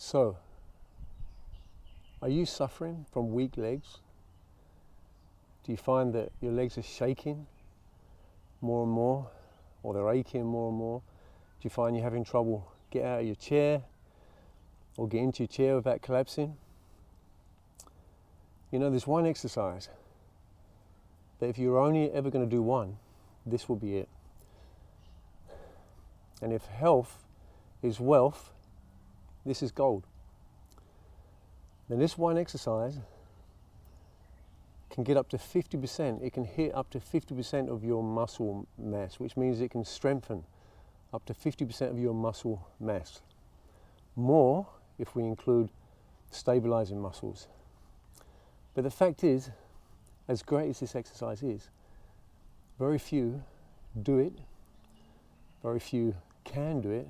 So, are you suffering from weak legs? Do you find that your legs are shaking more and more, or they're aching more and more? Do you find you're having trouble get out of your chair or get into your chair without collapsing? You know, there's one exercise that if you're only ever going to do one, this will be it. And if health is wealth, this is gold. Then this one exercise can get up to 50%. It can hit up to 50% of your muscle mass, which means it can strengthen up to 50% of your muscle mass. More if we include stabilizing muscles. But the fact is, as great as this exercise is, very few do it, very few can do it,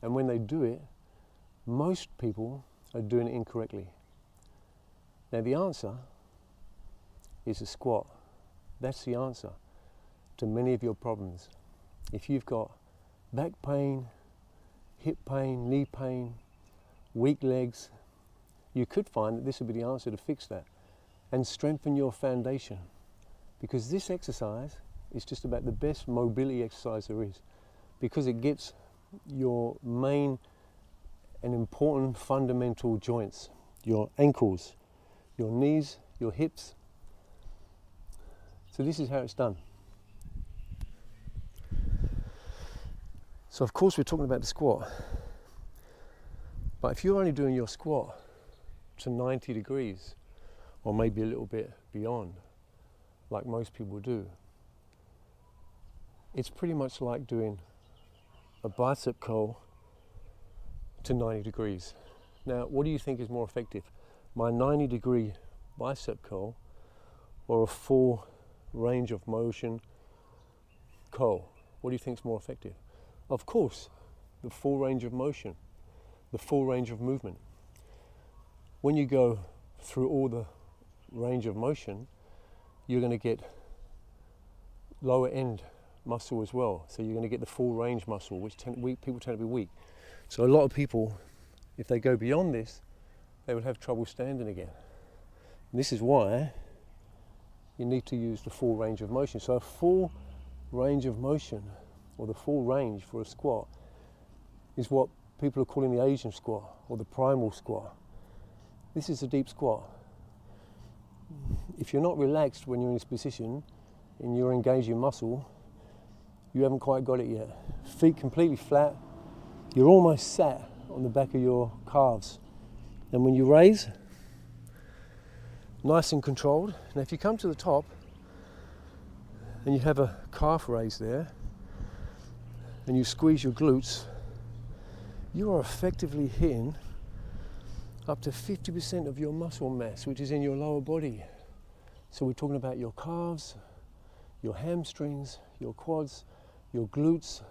and when they do it, most people are doing it incorrectly. Now the answer is a squat. That's the answer to many of your problems. If you've got back pain, hip pain, knee pain, weak legs, you could find that this would be the answer to fix that and strengthen your foundation, because this exercise is just about the best mobility exercise there is, because it gets your main and important fundamental joints, your ankles, your knees, your hips. So this is how it's done. So of course we're talking about the squat, but if you're only doing your squat to 90 degrees, or maybe a little bit beyond, like most people do, it's pretty much like doing a bicep curl to 90 degrees. Now, what do you think is more effective? My 90-degree bicep curl or a full range of motion curl? What do you think is more effective? Of course, the full range of motion, the full range of movement. When you go through all the range of motion, you're going to get lower end muscle as well. So you're going to get the full range muscle, which people tend to be weak. So a lot of people, if they go beyond this, they will have trouble standing again. And this is why you need to use the full range of motion. So a full range of motion, or the full range for a squat, is what people are calling the Asian squat or the primal squat. This is a deep squat. If you're not relaxed when you're in this position and you're engaging muscle, you haven't quite got it yet. Feet completely flat, you're almost sat on the back of your calves. And when you raise, nice and controlled. Now if you come to the top and you have a calf raise there and you squeeze your glutes, you are effectively hitting up to 50% of your muscle mass, which is in your lower body. So we're talking about your calves, your hamstrings, your quads, your glutes.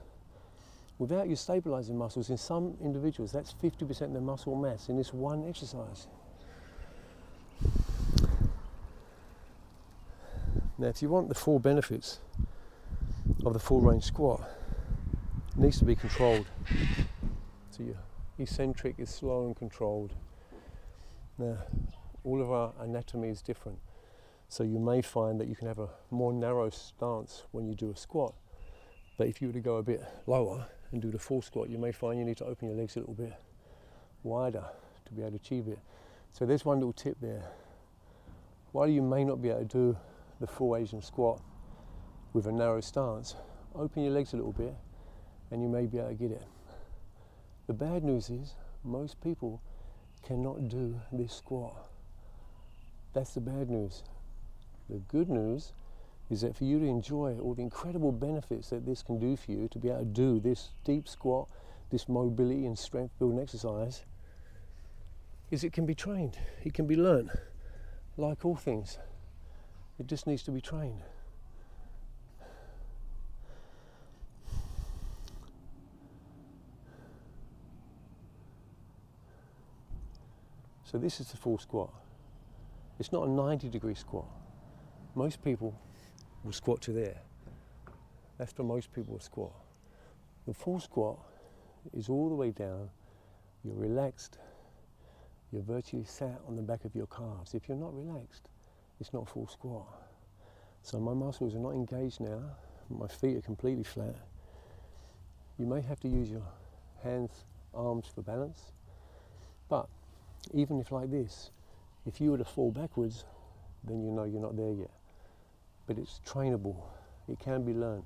Without your stabilizing muscles, in some individuals, that's 50% of their muscle mass in this one exercise. Now, if you want the full benefits of the full range squat, it needs to be controlled. So your eccentric is slow and controlled. Now, all of our anatomy is different. So you may find that you can have a more narrow stance when you do a squat. But if you were to go a bit lower and do the full squat, you may find you need to open your legs a little bit wider to be able to achieve it. So there's one little tip there. While you may not be able to do the full Asian squat with a narrow stance, open your legs a little bit and you may be able to get it. The bad news is most people cannot do this squat. That's the bad news. The good news is that for you to enjoy all the incredible benefits that this can do for you, to be able to do this deep squat, this mobility and strength building exercise, is it can be trained, it can be learnt. Like all things, it just needs to be trained. So this is the full squat. It's not a 90-degree squat. Most people will squat to there. That's for most people to squat. The full squat is all the way down you're relaxed, you're virtually sat on the back of your calves. If you're not relaxed, it's not full squat. So my muscles are not engaged now, my feet are completely flat. You may have to use your hands, arms for balance, but even if like this, if you were to fall backwards, then you know you're not there yet. But it's trainable, it can be learned.